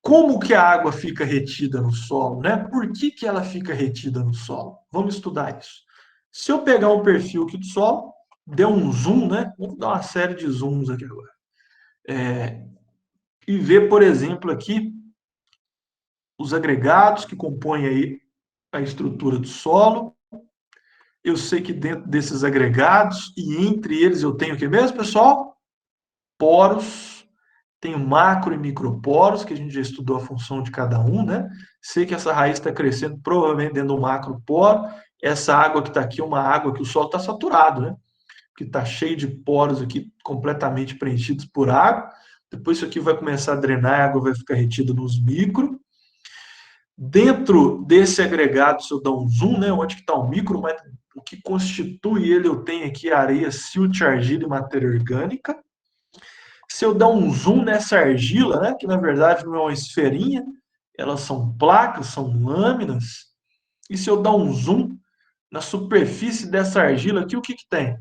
Como que a água fica retida no solo, né? Por que que ela fica retida no solo? Vamos estudar isso. Se eu pegar um perfil aqui do solo, der um zoom, né? Vamos dar uma série de zooms aqui agora. E ver, por exemplo, aqui os agregados que compõem aí a estrutura do solo. Eu sei que dentro desses agregados e entre eles eu tenho o que mesmo, pessoal? Poros. Tenho macro e microporos, que a gente já estudou a função de cada um, né? Sei que essa raiz está crescendo provavelmente dentro do macroporo. Essa água que está aqui é uma água que o solo está saturado, né? Que está cheio de poros aqui, completamente preenchidos por água. Depois isso aqui vai começar a drenar, a água vai ficar retida nos micro. Dentro desse agregado, se eu dar um zoom, né? Onde que está o micro, mas o que constitui ele, eu tenho aqui areia, silt, argila e matéria orgânica. Se eu dar um zoom nessa argila, né, que na verdade não é uma esferinha, elas são placas, são lâminas, e se eu dar um zoom na superfície dessa argila aqui, o que que tem?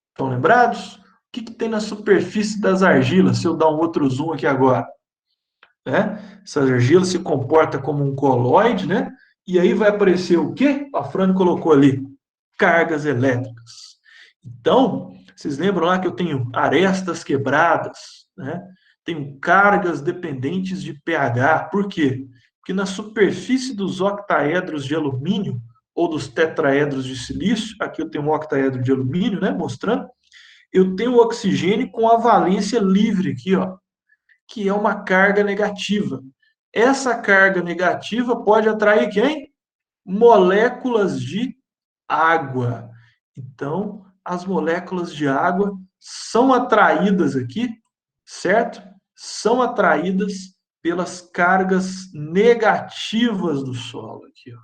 Estão lembrados? O que que tem na superfície das argilas? Se eu dar um outro zoom aqui agora, né? Essa argila se comporta como um coloide, né? E aí vai aparecer o quê? A Fran colocou ali, cargas elétricas. Então, vocês lembram lá que eu tenho arestas quebradas, né? Tenho cargas dependentes de pH. Por quê? Porque na superfície dos octaedros de alumínio ou dos tetraedros de silício, aqui eu tenho um octaedro de alumínio, né, mostrando, eu tenho oxigênio com a valência livre aqui, ó, que é uma carga negativa. Essa carga negativa pode atrair quem? Moléculas de água. Então, as moléculas de água são atraídas aqui, certo? São atraídas pelas cargas negativas do solo aqui, ó.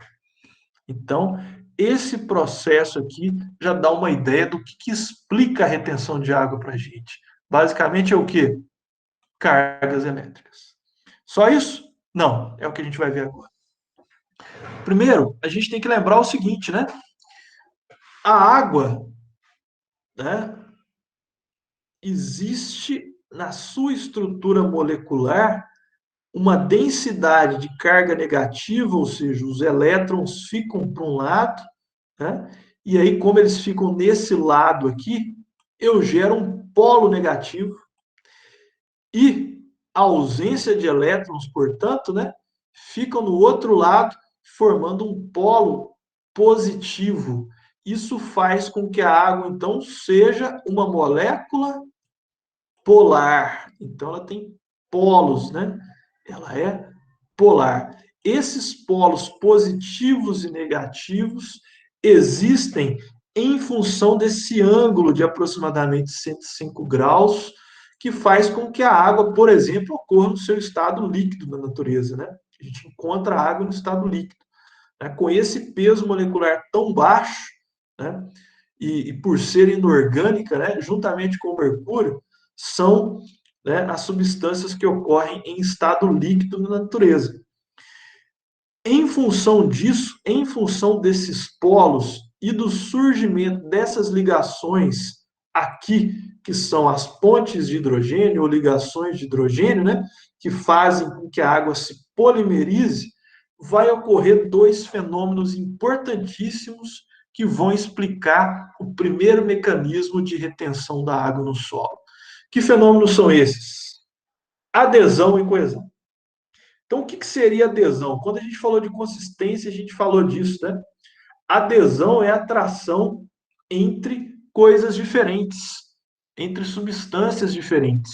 Então, esse processo aqui já dá uma ideia do que explica a retenção de água para a gente. Basicamente é o quê? Cargas elétricas. Só isso? Não, é o que a gente vai ver agora. Primeiro, a gente tem que lembrar o seguinte, né? A água, né, existe na sua estrutura molecular uma densidade de carga negativa, ou seja, os elétrons ficam para um lado, né? E aí, como eles ficam nesse lado aqui, eu gero um polo negativo e a ausência de elétrons, portanto, né, ficam no outro lado, formando um polo positivo. Isso faz com que a água, então, seja uma molécula polar. Então, ela tem polos, né? Ela é polar. Esses polos positivos e negativos existem em função desse ângulo de aproximadamente 105 graus, que faz com que a água, por exemplo, ocorra no seu estado líquido na natureza, né? A gente encontra a água no estado líquido, né? Com esse peso molecular tão baixo, né? E por ser inorgânica, né, juntamente com o mercúrio, são, né, as substâncias que ocorrem em estado líquido na natureza. Em função disso, em função desses polos e do surgimento dessas ligações aqui, que são as pontes de hidrogênio ou ligações de hidrogênio, né, que fazem com que a água se polimerize, vai ocorrer dois fenômenos importantíssimos que vão explicar o primeiro mecanismo de retenção da água no solo. Que fenômenos são esses? Adesão e coesão. Então, o que seria adesão? Quando a gente falou de consistência, a gente falou disso, né? Adesão é atração entre coisas diferentes, entre substâncias diferentes.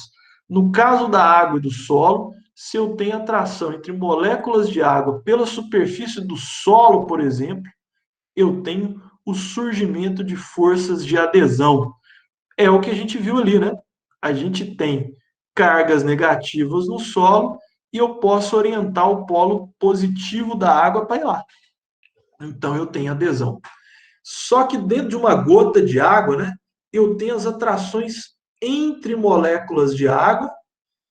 No caso da água e do solo, se eu tenho atração entre moléculas de água pela superfície do solo, por exemplo, eu tenho o surgimento de forças de adesão. É o que a gente viu ali, né? A gente tem cargas negativas no solo e eu posso orientar o polo positivo da água para ir lá. Então eu tenho adesão. Só que dentro de uma gota de água, né, eu tenho as atrações entre moléculas de água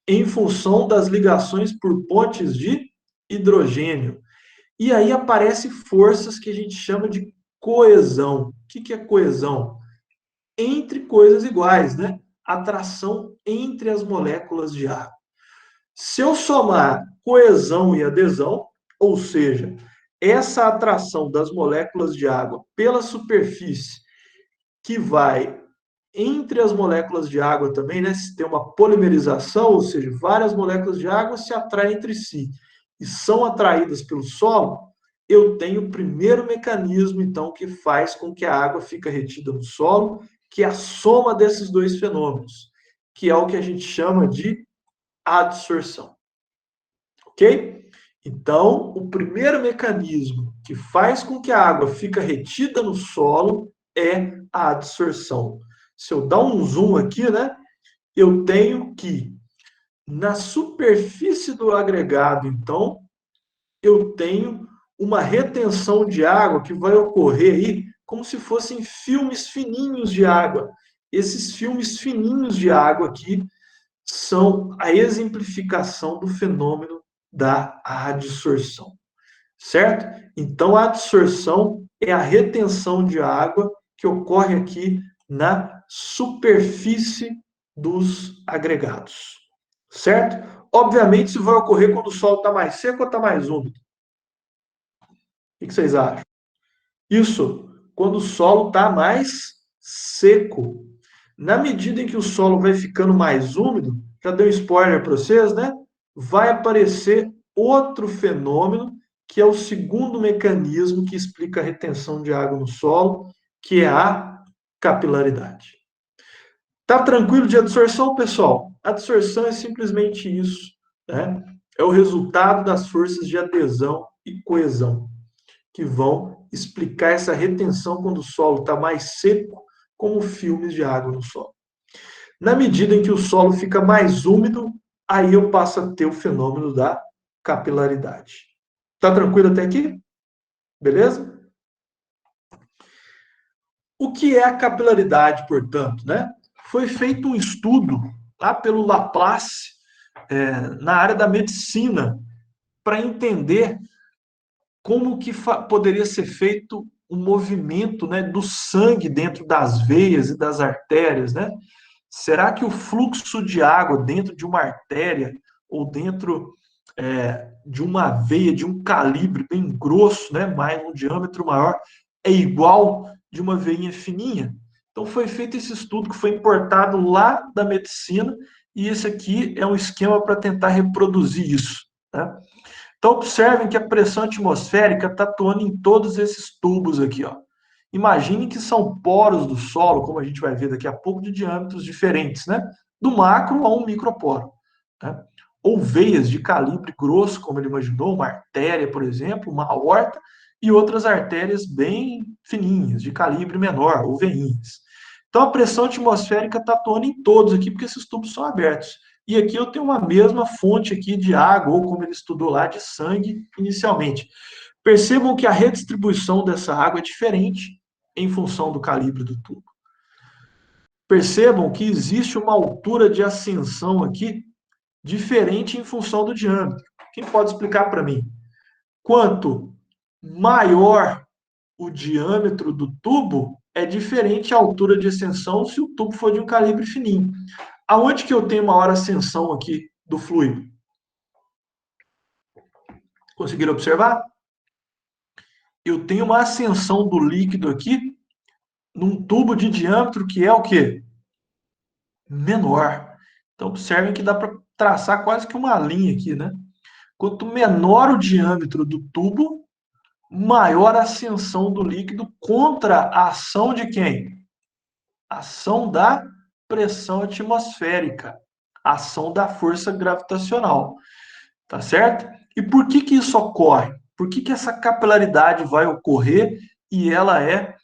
em função das ligações por pontes de hidrogênio. E aí aparecem forças que a gente chama de coesão. O que é coesão? Entre coisas iguais, né? Atração entre as moléculas de água. Se eu somar coesão e adesão, ou seja, essa atração das moléculas de água pela superfície que vai entre as moléculas de água também, né? Se tem uma polimerização, ou seja, várias moléculas de água se atraem entre si e são atraídas pelo solo, eu tenho o primeiro mecanismo, então, que faz com que a água fique retida no solo, que é a soma desses dois fenômenos, que é o que a gente chama de adsorção. Ok? Então, o primeiro mecanismo que faz com que a água fique retida no solo é a adsorção. Se eu dar um zoom aqui, né, eu tenho que, na superfície do agregado, então, eu tenho uma retenção de água que vai ocorrer aí como se fossem filmes fininhos de água. Esses filmes fininhos de água aqui são a exemplificação do fenômeno da adsorção, certo? Então, a adsorção é a retenção de água que ocorre aqui na superfície dos agregados, certo? Obviamente, isso vai ocorrer quando o solo está mais seco ou está mais úmido. O que vocês acham? Isso, quando o solo está mais seco. Na medida em que o solo vai ficando mais úmido, já dei um spoiler para vocês, né? Vai aparecer outro fenômeno, que é o segundo mecanismo que explica a retenção de água no solo, que é a capilaridade. Tá tranquilo de adsorção, pessoal? A adsorção é simplesmente isso, né? É o resultado das forças de adesão e coesão, que vão explicar essa retenção quando o solo está mais seco, como filmes de água no solo. Na medida em que o solo fica mais úmido, aí eu passo a ter o fenômeno da capilaridade. Tá tranquilo até aqui? Beleza? O que é a capilaridade, portanto, né? Foi feito um estudo lá pelo Laplace, na área da medicina, para entender como que poderia ser feito um movimento, né, do sangue dentro das veias e das artérias, né? Será que o fluxo de água dentro de uma artéria ou dentro de uma veia de um calibre bem grosso, né, mais um diâmetro maior, é igual de uma veinha fininha? Então foi feito esse estudo que foi importado lá da medicina e esse aqui é um esquema para tentar reproduzir isso, né? Então, observem que a pressão atmosférica está atuando em todos esses tubos aqui, ó. Imagine que são poros do solo, como a gente vai ver daqui a pouco, de diâmetros diferentes, né? Do macro a um microporo, né? Ou veias de calibre grosso, como ele imaginou, uma artéria, por exemplo, uma aorta, e outras artérias bem fininhas, de calibre menor, ou veinhas. Então, a pressão atmosférica está atuando em todos aqui, porque esses tubos são abertos. E aqui eu tenho uma mesma fonte aqui de água, ou como ele estudou lá, de sangue inicialmente. Percebam que a redistribuição dessa água é diferente em função do calibre do tubo. Percebam que existe uma altura de ascensão aqui diferente em função do diâmetro. Quem pode explicar para mim? Quanto maior o diâmetro do tubo, é diferente a altura de ascensão se o tubo for de um calibre fininho. Aonde que eu tenho maior ascensão aqui do fluido? Conseguiram observar? Eu tenho uma ascensão do líquido aqui num tubo de diâmetro que é o quê? Menor. Então, observem que dá para traçar quase que uma linha aqui, né? Quanto menor o diâmetro do tubo, maior a ascensão do líquido contra a ação de quem? A ação da pressão atmosférica, a ação da força gravitacional. Tá certo? E por que que isso ocorre? Por que que essa capilaridade vai ocorrer e ela é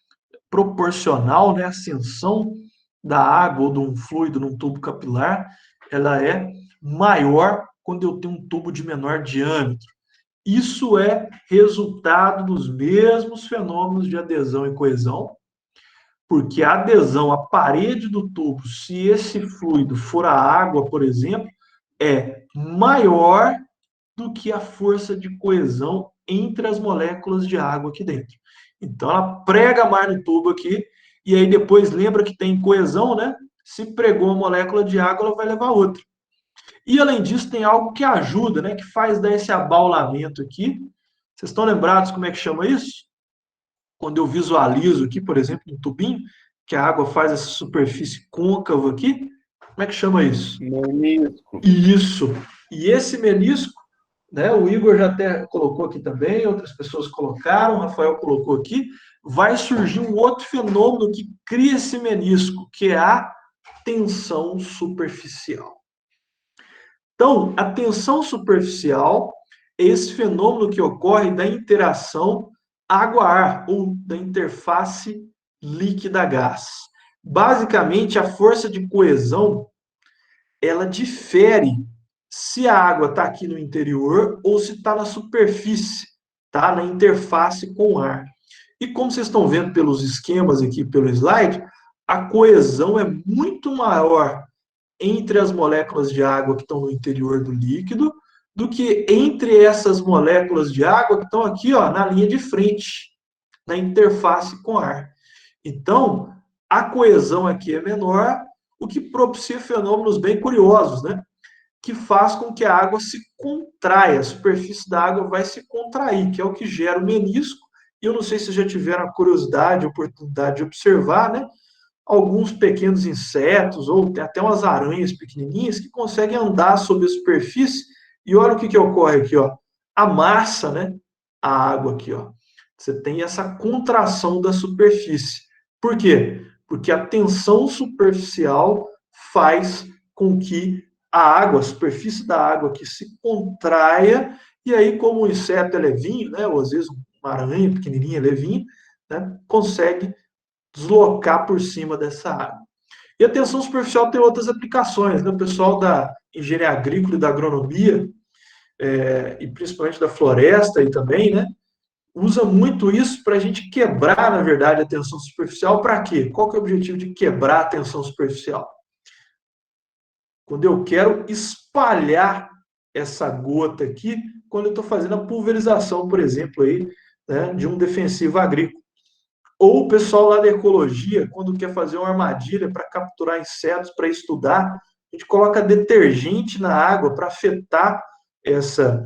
proporcional, né? A ascensão da água ou de um fluido num tubo capilar, ela é maior quando eu tenho um tubo de menor diâmetro. Isso é resultado dos mesmos fenômenos de adesão e coesão, porque a adesão à parede do tubo, se esse fluido for a água, por exemplo, é maior do que a força de coesão entre as moléculas de água aqui dentro. Então, ela prega mais no tubo aqui, e aí depois lembra que tem coesão, né? Se pregou uma molécula de água, ela vai levar outra. E, além disso, tem algo que ajuda, né, que faz dar esse abaulamento aqui. Vocês estão lembrados como é que chama isso? Quando eu visualizo aqui, por exemplo, um tubinho, que a água faz essa superfície côncava aqui, como é que chama isso? Menisco. Isso. E esse menisco, né, o Igor já até colocou aqui também, outras pessoas colocaram, o Rafael colocou aqui, vai surgir um outro fenômeno que cria esse menisco, que é a tensão superficial. Então, a tensão superficial é esse fenômeno que ocorre da interação água-ar, ou da interface líquida-gás. Basicamente, a força de coesão, ela difere se a água está aqui no interior ou se está na superfície, tá? Na interface com o ar. E como vocês estão vendo pelos esquemas aqui, pelo slide, a coesão é muito maior entre as moléculas de água que estão no interior do líquido do que entre essas moléculas de água que estão aqui, ó, na linha de frente, na interface com ar. Então, a coesão aqui é menor, o que propicia fenômenos bem curiosos, né? Que faz com que a água se contraia, a superfície da água vai se contrair, que é o que gera o menisco. E eu não sei se já tiveram a curiosidade, a oportunidade de observar, né? Alguns pequenos insetos, ou até umas aranhas pequenininhas, que conseguem andar sobre a superfície, e olha o que ocorre aqui, ó. Amassa, né, a água aqui, ó. Você tem essa contração da superfície. Por quê? Porque a tensão superficial faz com que a água, a superfície da água que se contraia, e aí como o inseto é levinho, né, ou às vezes uma aranha pequenininha, levinha, né, consegue deslocar por cima dessa água. E a tensão superficial tem outras aplicações, né? O pessoal da engenharia agrícola e da agronomia, e principalmente da floresta aí também, né? Usa muito isso para a gente quebrar, na verdade, a tensão superficial. Para quê? Qual que é o objetivo de quebrar a tensão superficial? Quando eu quero espalhar essa gota aqui, quando eu estou fazendo a pulverização, por exemplo, aí, né, de um defensivo agrícola. Ou o pessoal lá da ecologia, quando quer fazer uma armadilha para capturar insetos, para estudar, a gente coloca detergente na água para afetar essa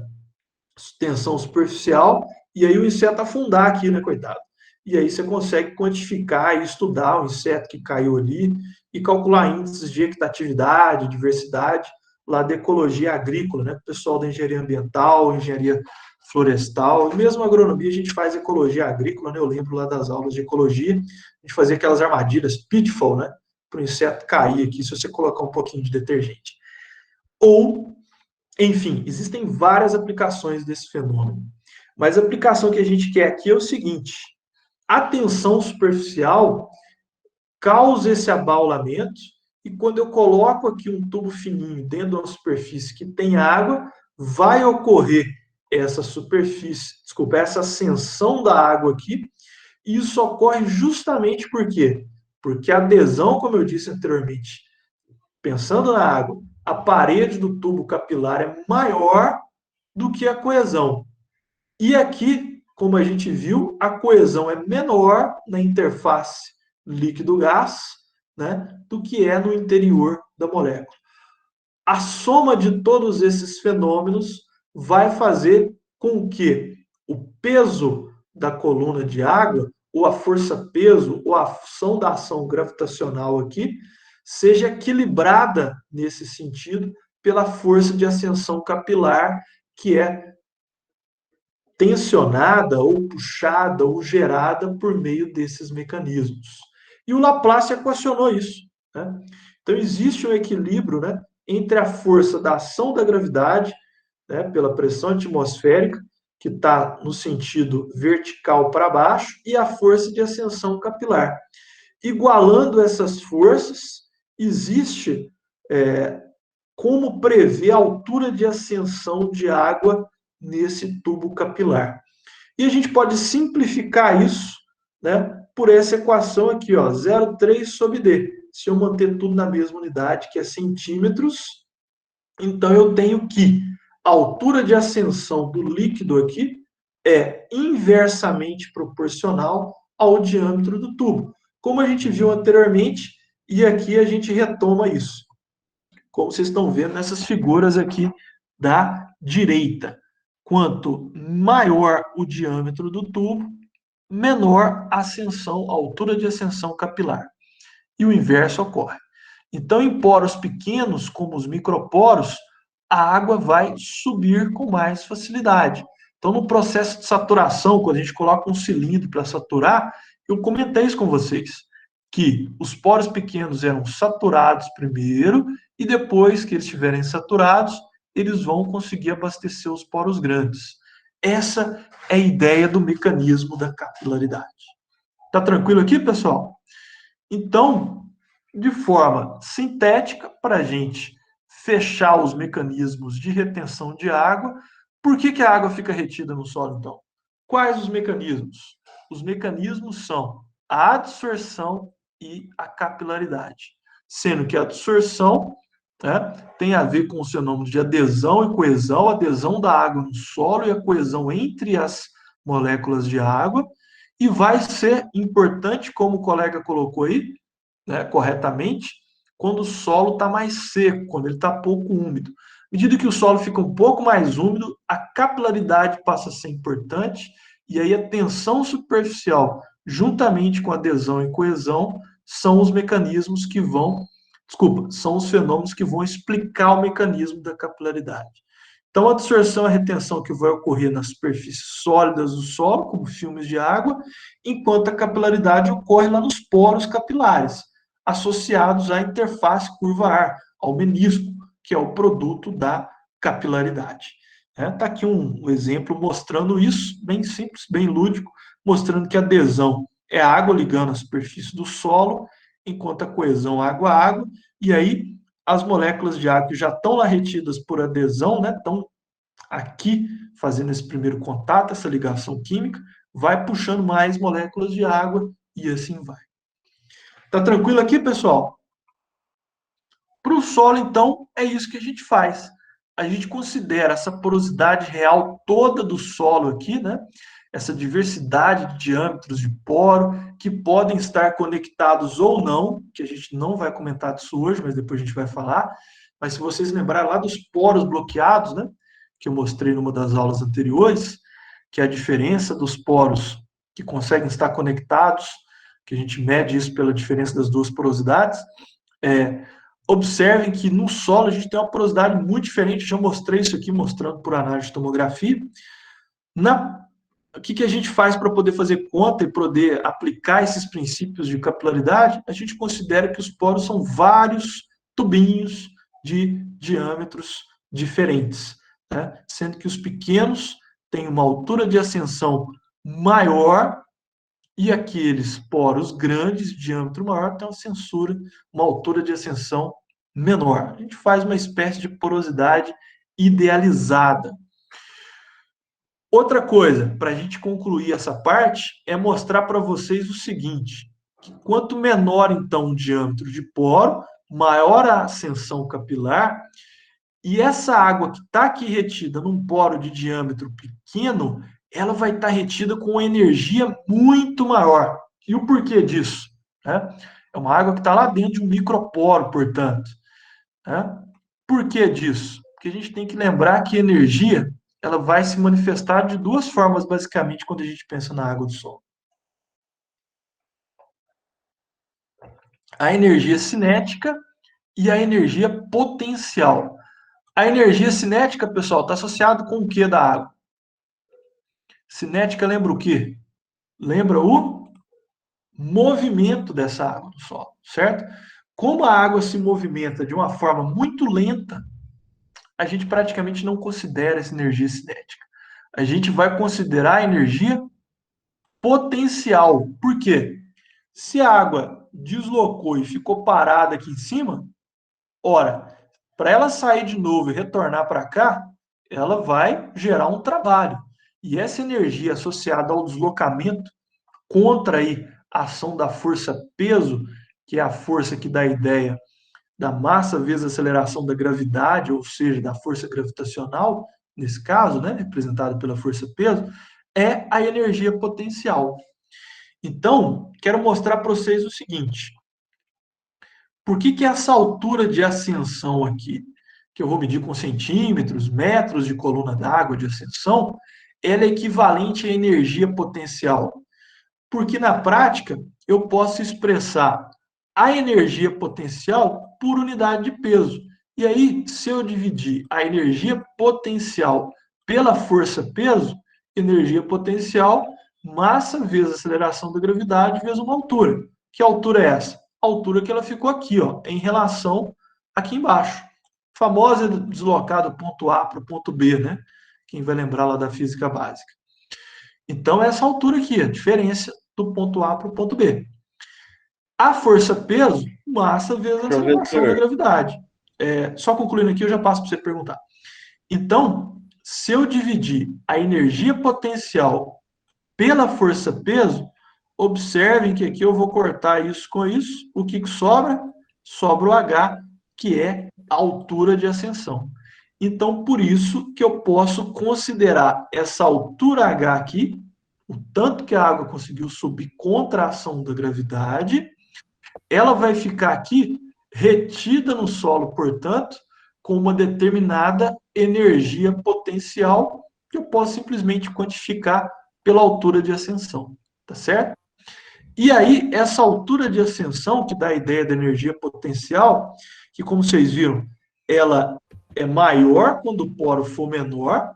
tensão superficial e aí o inseto afundar aqui, né, coitado? E aí você consegue quantificar e estudar o inseto que caiu ali e calcular índices de equitatividade, diversidade, lá da ecologia agrícola, né? O pessoal da engenharia ambiental, engenharia florestal, mesmo agronomia, a gente faz ecologia agrícola, né? Eu lembro lá das aulas de ecologia, a gente fazia aquelas armadilhas, pitfall, né? Para o inseto cair aqui, se você colocar um pouquinho de detergente. Ou, enfim, existem várias aplicações desse fenômeno. Mas a aplicação que a gente quer aqui é o seguinte: a tensão superficial causa esse abaulamento, e quando eu coloco aqui um tubo fininho dentro de uma superfície que tem água, vai ocorrer essa superfície, desculpa, essa ascensão da água aqui, e isso ocorre justamente por quê? Porque a adesão, como eu disse anteriormente, pensando na água, a parede do tubo capilar é maior do que a coesão. E aqui, como a gente viu, a coesão é menor na interface líquido-gás, né, do que é no interior da molécula. A soma de todos esses fenômenos vai fazer com que o peso da coluna de água, ou a força-peso, ou a ação da ação gravitacional aqui, seja equilibrada nesse sentido pela força de ascensão capilar, que é tensionada ou puxada ou gerada por meio desses mecanismos. E o Laplace equacionou isso, né? Então existe um equilíbrio, né, entre a força da ação da gravidade, né, pela pressão atmosférica, que está no sentido vertical para baixo, e a força de ascensão capilar. Igualando essas forças, existe como prever a altura de ascensão de água nesse tubo capilar. E a gente pode simplificar isso, né, por essa equação aqui, ó, 0,3 sobre D. Se eu manter tudo na mesma unidade, que é centímetros, então eu tenho que a altura de ascensão do líquido aqui é inversamente proporcional ao diâmetro do tubo. Como a gente viu anteriormente, e aqui a gente retoma isso. como vocês estão vendo nessas figuras aqui da direita. Quanto maior o diâmetro do tubo, menor a ascensão, a altura de ascensão capilar. E o inverso ocorre. Então, em poros pequenos, como os microporos, a água vai subir com mais facilidade. Então, no processo de saturação, quando a gente coloca um cilindro para saturar, eu comentei isso com vocês, que os poros pequenos eram saturados primeiro e depois que eles estiverem saturados, eles vão conseguir abastecer os poros grandes. Essa é a ideia do mecanismo da capilaridade. Tá tranquilo aqui, pessoal? Então, de forma sintética, para a gente fechar os mecanismos de retenção de água, por que a água fica retida no solo, então? Quais os mecanismos? Os mecanismos são a adsorção e a capilaridade. Sendo que a adsorção, né, tem a ver com os fenômenos de adesão e coesão, adesão da água no solo e a coesão entre as moléculas de água, e vai ser importante, como o colega colocou aí, né, corretamente, quando o solo está mais seco, quando ele está pouco úmido. À medida que o solo fica um pouco mais úmido, a capilaridade passa a ser importante, e aí a tensão superficial, juntamente com adesão e coesão, são os mecanismos que vão, desculpa, são os fenômenos que vão explicar o mecanismo da capilaridade. Então, a absorção e a retenção que vai ocorrer nas superfícies sólidas do solo, como filmes de água, enquanto a capilaridade ocorre lá nos poros capilares, associados à interface curva-ar, ao menisco, que é o produto da capilaridade. Está aqui um exemplo mostrando isso, bem simples, bem lúdico, mostrando que a adesão é a água ligando a superfície do solo, enquanto a coesão é água-água, e aí as moléculas de água que já estão lá retidas por adesão, né, estão aqui fazendo esse primeiro contato, essa ligação química, vai puxando mais moléculas de água e assim vai. Tá tranquilo aqui, pessoal? Para o solo, então, é isso que a gente faz. A gente considera essa porosidade real toda do solo aqui, né? Essa diversidade de diâmetros de poro, que podem estar conectados ou não, que a gente não vai comentar disso hoje, mas depois a gente vai falar. Mas se vocês lembrarem lá dos poros bloqueados, né? Que eu mostrei numa das aulas anteriores, que é a diferença dos poros que conseguem estar conectados, que a gente mede isso pela diferença das duas porosidades, observem que no solo a gente tem uma porosidade muito diferente. Já mostrei isso aqui, mostrando por análise de tomografia. O que a gente faz para poder fazer conta e poder aplicar esses princípios de capilaridade? A gente considera que os poros são vários tubinhos de diâmetros diferentes, né? Sendo que os pequenos têm uma altura de ascensão maior e aqueles poros grandes, de diâmetro maior, têm uma altura de ascensão menor. A gente faz uma espécie de porosidade idealizada. Outra coisa, para a gente concluir essa parte, é mostrar para vocês o seguinte, que quanto menor, então, o diâmetro de poro, maior a ascensão capilar, e essa água que está aqui retida num poro de diâmetro pequeno, ela vai estar retida com uma energia muito maior. E o porquê disso? Né? É uma água que está lá dentro de um microporo, portanto. Né? Por que disso? Porque a gente tem que lembrar que a energia ela vai se manifestar de duas formas, basicamente, quando a gente pensa na água do sol. A energia cinética e a energia potencial. A energia cinética, pessoal, está associada com o que da água? Cinética lembra o quê? Lembra o movimento dessa água do solo, certo? Como a água se movimenta de uma forma muito lenta, a gente praticamente não considera essa energia cinética. A gente vai considerar a energia potencial. Por quê? Se a água deslocou e ficou parada aqui em cima, ora, para ela sair de novo e retornar para cá, ela vai gerar um trabalho. E essa energia associada ao deslocamento contra aí a ação da força-peso, que é a força que dá a ideia da massa vezes a aceleração da gravidade, ou seja, da força gravitacional, nesse caso, né, representada pela força-peso, é a energia potencial. Então, quero mostrar para vocês o seguinte. Por que que essa altura de ascensão aqui, que eu vou medir com centímetros, metros de coluna d'água de ascensão, ela é equivalente à energia potencial? Porque na prática eu posso expressar a energia potencial por unidade de peso. E aí, se eu dividir a energia potencial pela força-peso, energia potencial, massa vezes aceleração da gravidade vezes uma altura. Que altura é essa? A altura que ela ficou aqui, ó, em relação aqui embaixo. Famosa deslocar do ponto A para o ponto B, né? Quem vai lembrar lá da física básica. Então, essa altura aqui, a diferença do ponto A para o ponto B. A força-peso, massa vezes a aceleração da Professor, gravidade. Só concluindo aqui, eu já passo para você perguntar. Então, se eu dividir a energia potencial pela força-peso, observem que aqui eu vou cortar isso com isso. O que sobra? Sobra o H, que é a altura de ascensão. Então, por isso que eu posso considerar essa altura H aqui, o tanto que a água conseguiu subir contra a ação da gravidade, ela vai ficar aqui retida no solo, portanto, com uma determinada energia potencial que eu posso simplesmente quantificar pela altura de ascensão, tá certo? E aí, essa altura de ascensão, que dá a ideia da energia potencial, que como vocês viram, ela é maior quando o poro for menor,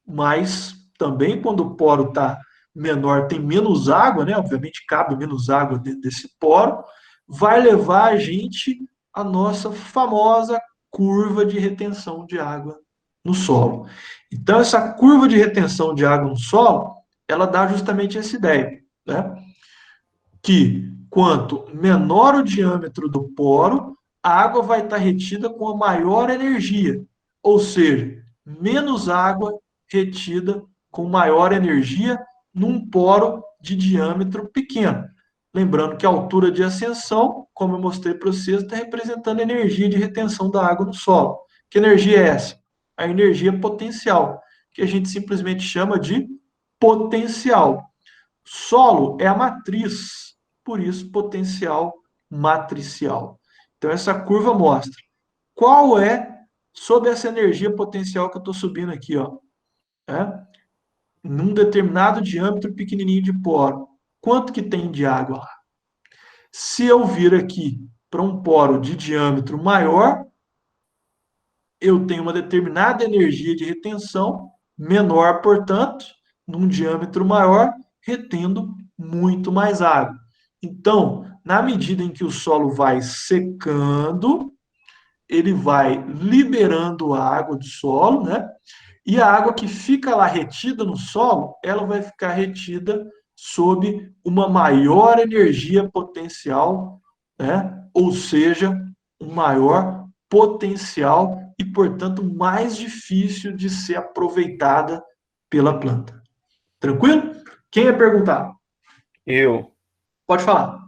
mas também quando o poro está menor, tem menos água, né? Obviamente cabe menos água dentro desse poro, vai levar a gente à nossa famosa curva de retenção de água no solo. Então, essa curva de retenção de água no solo, ela dá justamente essa ideia, né? Que quanto menor o diâmetro do poro, a água vai estar retida com a maior energia, ou seja, menos água retida com maior energia num poro de diâmetro pequeno. Lembrando que a altura de ascensão, como eu mostrei para vocês, está representando a energia de retenção da água no solo. Que energia é essa? A energia potencial, que a gente simplesmente chama de potencial. Solo é a matriz, por isso potencial matricial. Então essa curva mostra qual é, sob essa energia potencial que eu estou subindo aqui, ó, né? Num determinado diâmetro pequenininho de poro, quanto que tem de água lá? Se eu vir aqui para um poro de diâmetro maior, eu tenho uma determinada energia de retenção menor, portanto, num diâmetro maior, retendo muito mais água. Então, na medida em que o solo vai secando, ele vai liberando a água do solo, né? E a água que fica lá retida no solo, ela vai ficar retida sob uma maior energia potencial, né? Ou seja, um maior potencial e, portanto, mais difícil de ser aproveitada pela planta. Tranquilo? Quem ia perguntar? eu Pode falar.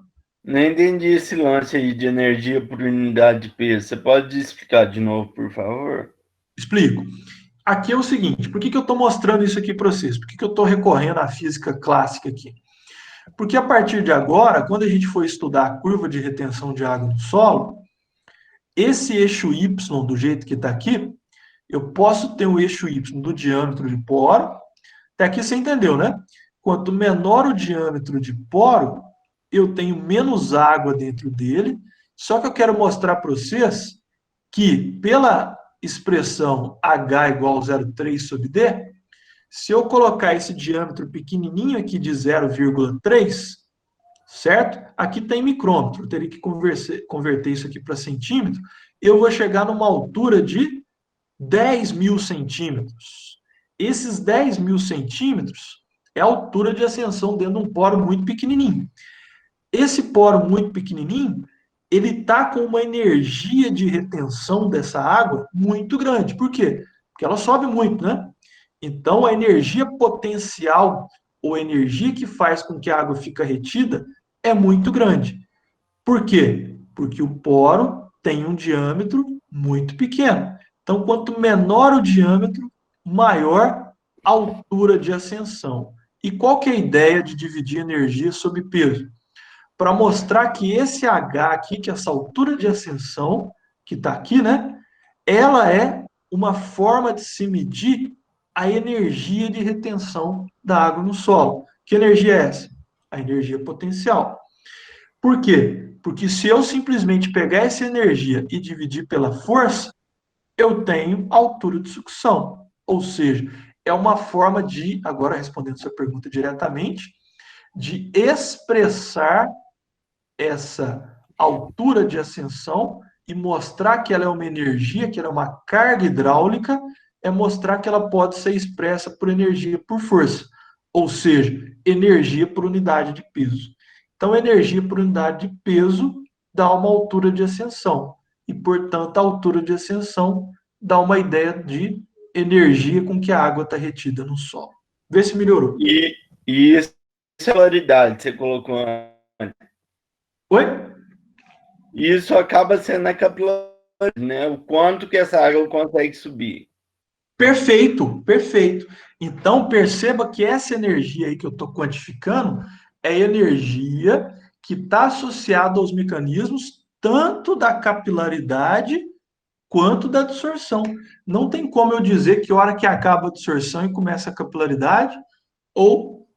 nem entendi esse lance aí de energia por unidade de peso. Você pode explicar de novo, por favor? Explico. Aqui é o seguinte, por que, que eu estou mostrando isso aqui para vocês? Por que, que eu estou recorrendo à física clássica aqui? Porque a partir de agora, quando a gente for estudar a curva de retenção de água no solo, esse eixo Y, do jeito que está aqui, eu posso ter o eixo Y do diâmetro de poro. Até aqui você entendeu, né? Quanto menor o diâmetro de poro, eu tenho menos água dentro dele. Só que eu quero mostrar para vocês que, pela expressão H igual a 0,3 sobre D, se eu colocar esse diâmetro pequenininho aqui de 0,3, certo? Aqui tem micrômetro, eu teria que converter isso aqui para centímetro, eu vou chegar numa altura de 10 mil centímetros. Esses 10 mil centímetros é a altura de ascensão dentro de um poro muito pequenininho. Esse poro muito pequenininho, ele está com uma energia de retenção dessa água muito grande. Por quê? Porque ela sobe muito, né? Então, a energia potencial, ou energia que faz com que a água fique retida, é muito grande. Por quê? Porque o poro tem um diâmetro muito pequeno. Então, quanto menor o diâmetro, maior a altura de ascensão. E qual que é a ideia de dividir energia sob peso? para mostrar que esse H aqui, que é essa altura de ascensão, que está aqui, né? Ela é uma forma de se medir a energia de retenção da água no solo. Que energia é essa? A energia potencial. Por quê? Porque se eu simplesmente pegar essa energia e dividir pela força, eu tenho altura de sucção. Ou seja, é uma forma de, agora respondendo sua pergunta diretamente, de expressar essa altura de ascensão e mostrar que ela é uma energia, que ela é uma carga hidráulica, é mostrar que ela pode ser expressa por energia por força, ou seja, energia por unidade de peso. Então, energia por unidade de peso dá uma altura de ascensão, e, portanto, a altura de ascensão dá uma ideia de energia com que a água está retida no solo. Vê se melhorou. E essa polaridade você colocou. Oi? Isso acaba sendo a capilaridade, né? O quanto que essa água consegue subir. Perfeito, perfeito. Então, perceba que essa energia aí que eu estou quantificando é energia que está associada aos mecanismos tanto da capilaridade quanto da absorção. Não tem como eu dizer que hora que acaba a absorção e começa a capilaridade, ou,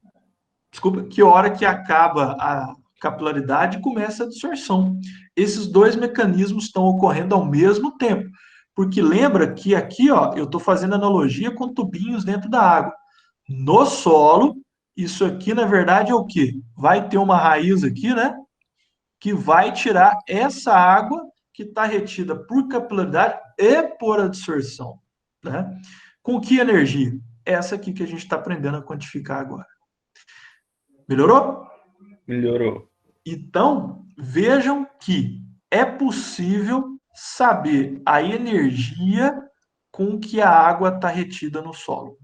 desculpa, que hora que acaba a capilaridade e começa a absorção. Esses dois mecanismos estão ocorrendo ao mesmo tempo. Porque lembra que aqui, ó, eu estou fazendo analogia com tubinhos dentro da água. No solo, isso aqui, na verdade, é o quê? Vai ter uma raiz aqui, né? Que vai tirar essa água que está retida por capilaridade e por absorção, né? Com que energia? Essa aqui que a gente está aprendendo a quantificar agora. Melhorou? Melhorou. Então, vejam que é possível saber a energia com que a água está retida no solo.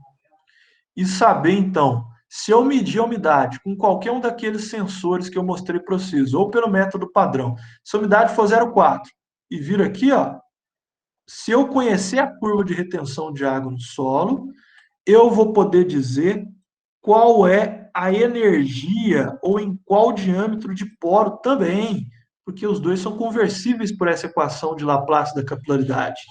E saber, então, se eu medir a umidade com qualquer um daqueles sensores que eu mostrei para vocês, ou pelo método padrão, se a umidade for 0,4 e vir aqui, ó, se eu conhecer a curva de retenção de água no solo, eu vou poder dizer qual é a energia ou em qual diâmetro de poro também, porque os dois são conversíveis por essa equação de Laplace da capilaridade.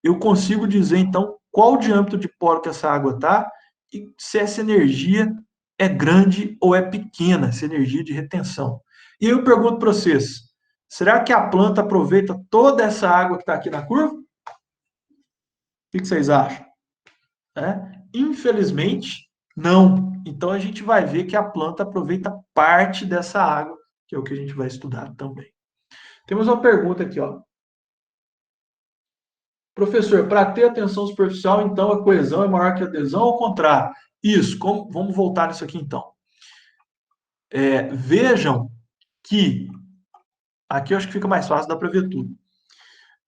Eu consigo dizer, então, qual o diâmetro de poro que essa água está e se essa energia é grande ou é pequena, essa energia de retenção. E aí eu pergunto para vocês, será que a planta aproveita toda essa água que está aqui na curva? O que vocês acham? Infelizmente, não. Então, a gente vai ver que a planta aproveita parte dessa água, que é o que a gente vai estudar também. Temos uma pergunta aqui, ó. Professor, para ter a tensão superficial, então a coesão é maior que a adesão ou ao contrário? Isso, vamos voltar nisso aqui então. Vejam que, aqui eu acho que fica mais fácil, dá para ver tudo.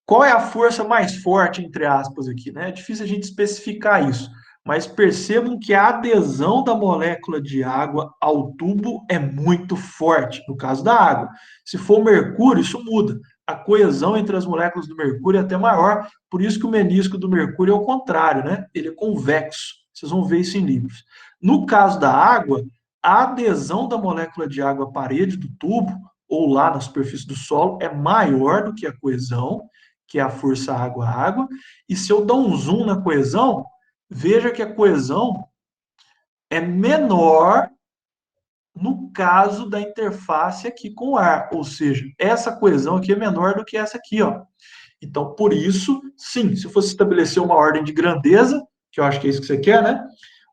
Qual é a força mais forte, entre aspas, aqui, né? É difícil a gente especificar isso, mas percebam que a adesão da molécula de água ao tubo é muito forte, no caso da água. Se for o mercúrio, isso muda. A coesão entre as moléculas do mercúrio é até maior, por isso que o menisco do mercúrio é o contrário, né? Ele é convexo. Vocês vão ver isso em livros. No caso da água, a adesão da molécula de água à parede do tubo, ou lá na superfície do solo, é maior do que a coesão, que é a força água-água. E se eu dou um zoom na coesão, veja que a coesão é menor no caso da interface aqui com o ar, ou seja, essa coesão aqui é menor do que essa aqui, ó. Então, por isso, sim, se fosse estabelecer uma ordem de grandeza, que eu acho que é isso que você quer, né?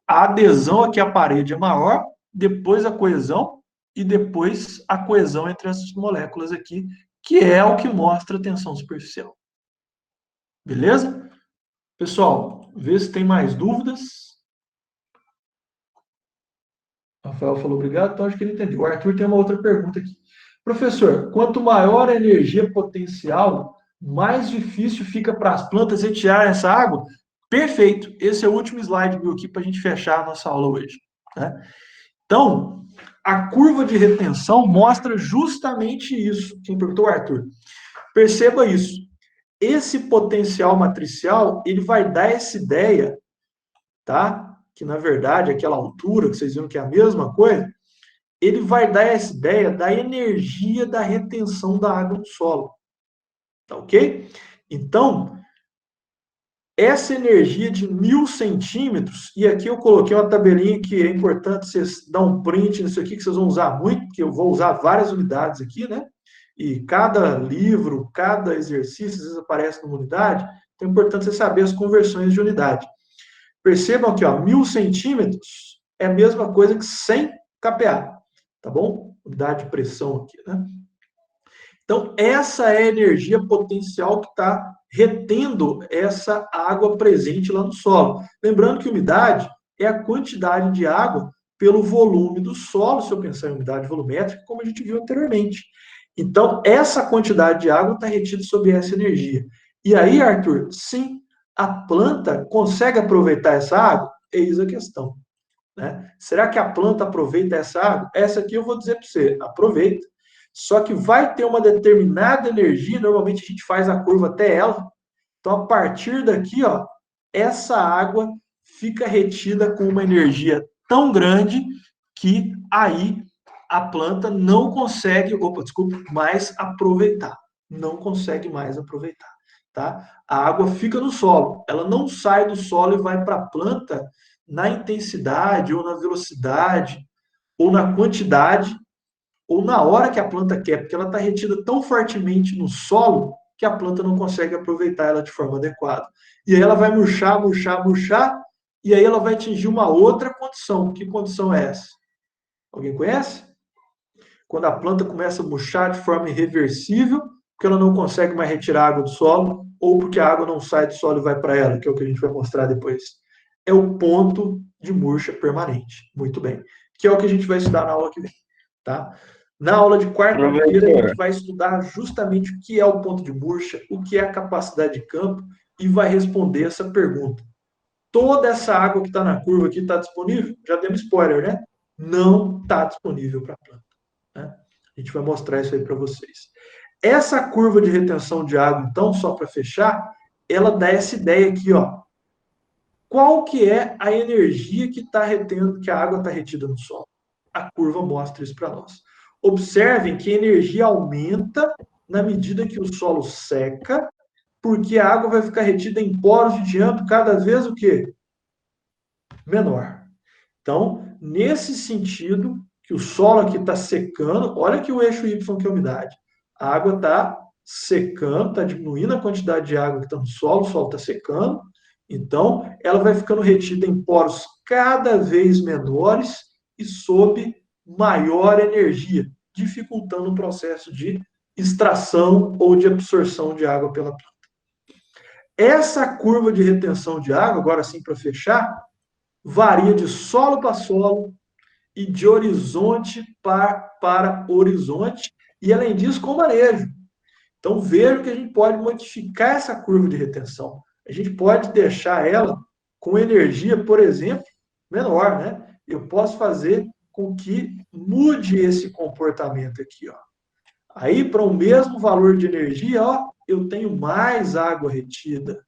A adesão aqui à parede é maior, depois a coesão e depois a coesão entre as moléculas aqui, que é o que mostra a tensão superficial. Beleza? Pessoal, vê se tem mais dúvidas. Rafael falou obrigado, então acho que ele entendeu. O Arthur tem uma outra pergunta aqui. Professor, quanto maior a energia potencial, mais difícil fica para as plantas retirarem essa água? Perfeito. Esse é o último slide meu aqui para a gente fechar a nossa aula hoje. Né? Então, a curva de retenção mostra justamente isso. Quem perguntou, Arthur? Perceba isso. Esse potencial matricial, ele vai dar essa ideia, tá? Que, na verdade, aquela altura, que vocês viram que é a mesma coisa, ele vai dar essa ideia da energia da retenção da água no solo. Tá ok? Então, essa energia de 1.000 centímetros, e aqui eu coloquei uma tabelinha que é importante vocês dar um print nisso aqui, que vocês vão usar muito, porque eu vou usar várias unidades aqui, né? E cada livro, cada exercício, às vezes aparece numa unidade, então é importante você saber as conversões de unidade. Percebam que, ó, 1.000 centímetros é a mesma coisa que 100 kPa, tá bom? Unidade de pressão aqui, né? Então, essa é a energia potencial que está retendo essa água presente lá no solo. Lembrando que umidade é a quantidade de água pelo volume do solo, se eu pensar em umidade volumétrica, como a gente viu anteriormente. Então, essa quantidade de água está retida sob essa energia. E aí, Arthur, sim, a planta consegue aproveitar essa água? Eis a questão. Né? Será que a planta aproveita essa água? Essa aqui eu vou dizer para você, aproveita. Só que vai ter uma determinada energia, normalmente a gente faz a curva até ela. Então, a partir daqui, ó, essa água fica retida com uma energia tão grande que aí a planta não consegue, mais aproveitar. Não consegue mais aproveitar, tá? A água fica no solo, ela não sai do solo e vai para a planta na intensidade ou na velocidade ou na quantidade ou na hora que a planta quer, porque ela está retida tão fortemente no solo que a planta não consegue aproveitar ela de forma adequada. E aí ela vai murchar, murchar, murchar, e aí ela vai atingir uma outra condição. Que condição é essa? Alguém conhece? Quando a planta começa a murchar de forma irreversível, porque ela não consegue mais retirar água do solo, ou porque a água não sai do solo e vai para ela, que é o que a gente vai mostrar depois. É o ponto de murcha permanente. Muito bem. Que é o que a gente vai estudar na aula que vem. Tá? Na aula de quarta-feira, a gente vai estudar justamente o que é o ponto de murcha, o que é a capacidade de campo, e vai responder essa pergunta. Toda essa água que está na curva aqui está disponível? Já demos spoiler, né? Não está disponível para a planta. Né? A gente vai mostrar isso aí para vocês. Essa curva de retenção de água, então, só para fechar, ela dá essa ideia aqui, ó. Qual que é a energia que está retendo, que a água está retida no solo? A curva mostra isso para nós. Observem que a energia aumenta na medida que o solo seca, porque a água vai ficar retida em poros de diâmetro cada vez o quê? Menor. Então, nesse sentido, que o solo aqui está secando, olha que o eixo Y que é a umidade. A água está secando, está diminuindo a quantidade de água que está no solo, o solo está secando, então ela vai ficando retida em poros cada vez menores e sob maior energia, dificultando o processo de extração ou de absorção de água pela planta. Essa curva de retenção de água, agora sim para fechar, varia de solo para solo e de horizonte para horizonte, e além disso, com manejo. Então, veja que a gente pode modificar essa curva de retenção. A gente pode deixar ela com energia, por exemplo, menor, né? Eu posso fazer com que mude esse comportamento aqui, ó. Aí, para o mesmo valor de energia, ó, eu tenho mais água retida,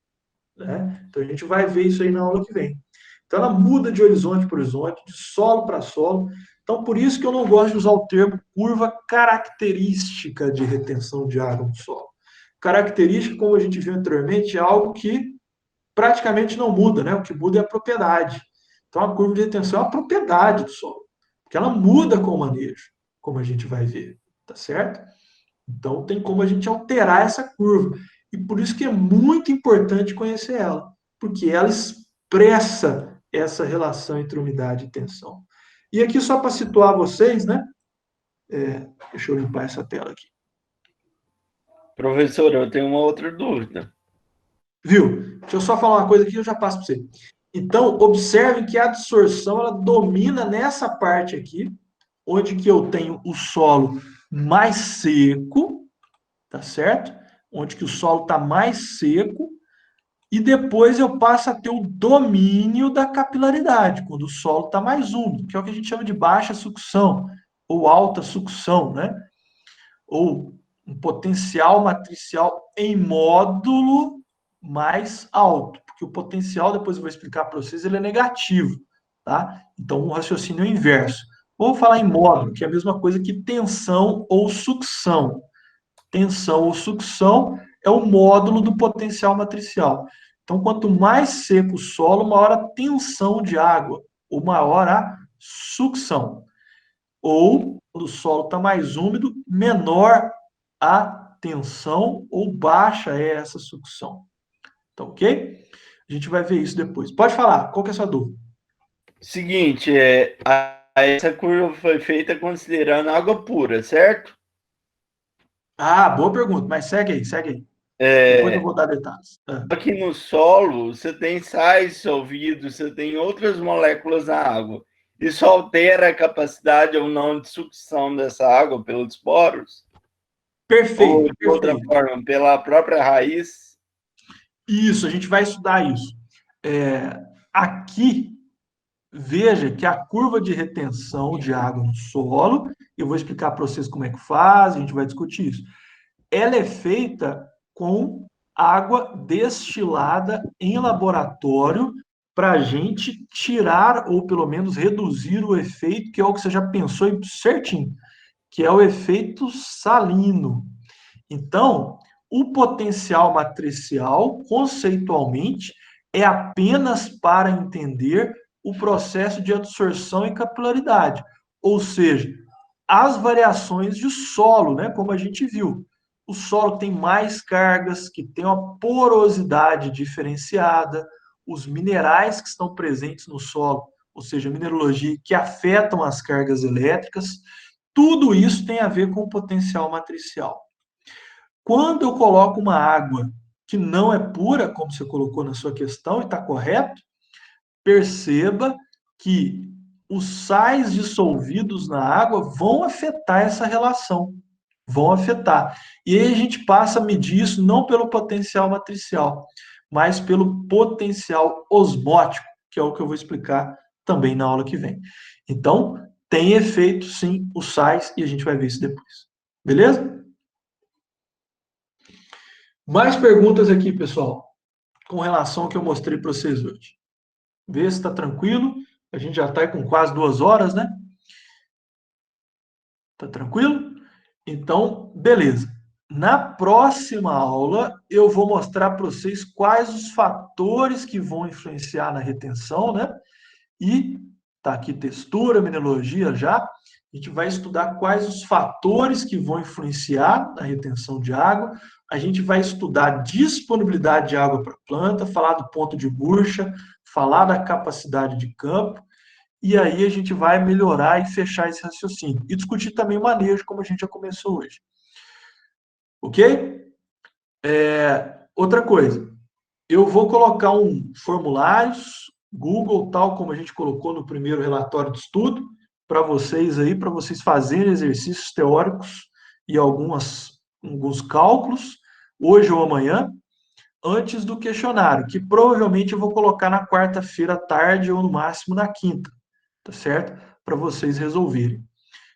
né? Então, a gente vai ver isso aí na aula que vem. Então, ela muda de horizonte para horizonte, de solo para solo. Então, por isso que eu não gosto de usar o termo curva característica de retenção de água no solo. Característica, como a gente viu anteriormente, é algo que praticamente não muda, né? O que muda é a propriedade. Então, a curva de retenção é a propriedade do solo, porque ela muda com o manejo, como a gente vai ver, tá certo? Então, tem como a gente alterar essa curva. E por isso que é muito importante conhecer ela, porque ela expressa essa relação entre umidade e tensão. E aqui, só para situar vocês, né? Deixa eu limpar essa tela aqui. Professor, eu tenho uma outra dúvida. Viu? Deixa eu só falar uma coisa aqui e eu já passo para você. Então, observe que a absorção ela domina nessa parte aqui, onde que eu tenho o solo mais seco, tá certo? Onde que o solo está mais seco, e depois eu passo a ter o domínio da capilaridade, quando o solo está mais úmido, que é o que a gente chama de baixa sucção, ou alta sucção, né? Ou um potencial matricial em módulo mais alto, porque o potencial, depois eu vou explicar para vocês, ele é negativo, tá? Então, o raciocínio é o inverso. Vou falar em módulo, que é a mesma coisa que tensão ou sucção. Tensão ou sucção é o módulo do potencial matricial. Então, quanto mais seco o solo, maior a tensão de água, ou maior a sucção. Ou, quando o solo está mais úmido, menor a tensão ou baixa é essa sucção. Tá ok? A gente vai ver isso depois. Pode falar, qual que é a sua dúvida? Seguinte, essa curva foi feita considerando água pura, certo? Ah, boa pergunta, mas segue aí, segue aí. Depois eu É, vou dar detalhes. Ah. aqui no solo, você tem sais dissolvidos, você tem outras moléculas na água. Isso altera a capacidade ou não de sucção dessa água pelos poros? Ou, Perfeito, de outra perfeito. forma, pela própria raiz? Isso, a gente vai estudar isso. Aqui, veja que a curva de retenção de água no solo, eu vou explicar para vocês como é que faz, a gente vai discutir isso. Ela é feita com água destilada em laboratório para a gente tirar ou pelo menos reduzir o efeito, que é o que você já pensou certinho, que é o efeito salino. Então, o potencial matricial, conceitualmente, é apenas para entender o processo de absorção e capilaridade, ou seja, as variações de solo, né, como a gente viu. O solo tem mais cargas, que tem uma porosidade diferenciada, os minerais que estão presentes no solo, ou seja, mineralogia que afetam as cargas elétricas, tudo isso tem a ver com o potencial matricial. Quando eu coloco uma água que não é pura, como você colocou na sua questão, e está correto, perceba que os sais dissolvidos na água vão afetar essa relação, vão afetar. E aí a gente passa a medir isso não pelo potencial matricial, mas pelo potencial osmótico, que é o que eu vou explicar também na aula que vem. Então, tem efeito sim os sais e a gente vai ver isso depois. Beleza? Mais perguntas aqui, pessoal, com relação ao que eu mostrei para vocês hoje. Vê se está tranquilo. A gente já está com quase 2 horas, né? Tá tranquilo? Então, beleza. Na próxima aula, eu vou mostrar para vocês quais os fatores que vão influenciar na retenção, né? E tá aqui textura, mineralogia já. A gente vai estudar quais os fatores que vão influenciar na retenção de água. A gente vai estudar disponibilidade de água para a planta, falar do ponto de bucha, falar da capacidade de campo. E aí a gente vai melhorar e fechar esse raciocínio. E discutir também o manejo, como a gente já começou hoje. Ok? Outra coisa, eu vou colocar um formulários, Google, tal como a gente colocou no primeiro relatório de estudo, para vocês aí, para vocês fazerem exercícios teóricos e alguns cálculos, hoje ou amanhã, antes do questionário, que provavelmente eu vou colocar na quarta-feira à tarde ou no máximo na quinta, tá certo? Para vocês resolverem.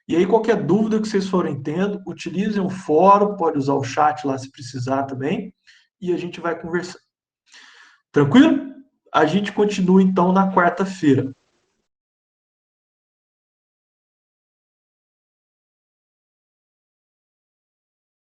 E aí, qualquer dúvida que vocês forem tendo, utilizem o fórum, pode usar o chat lá se precisar também, e a gente vai conversar. Tranquilo? A gente continua então na quarta-feira.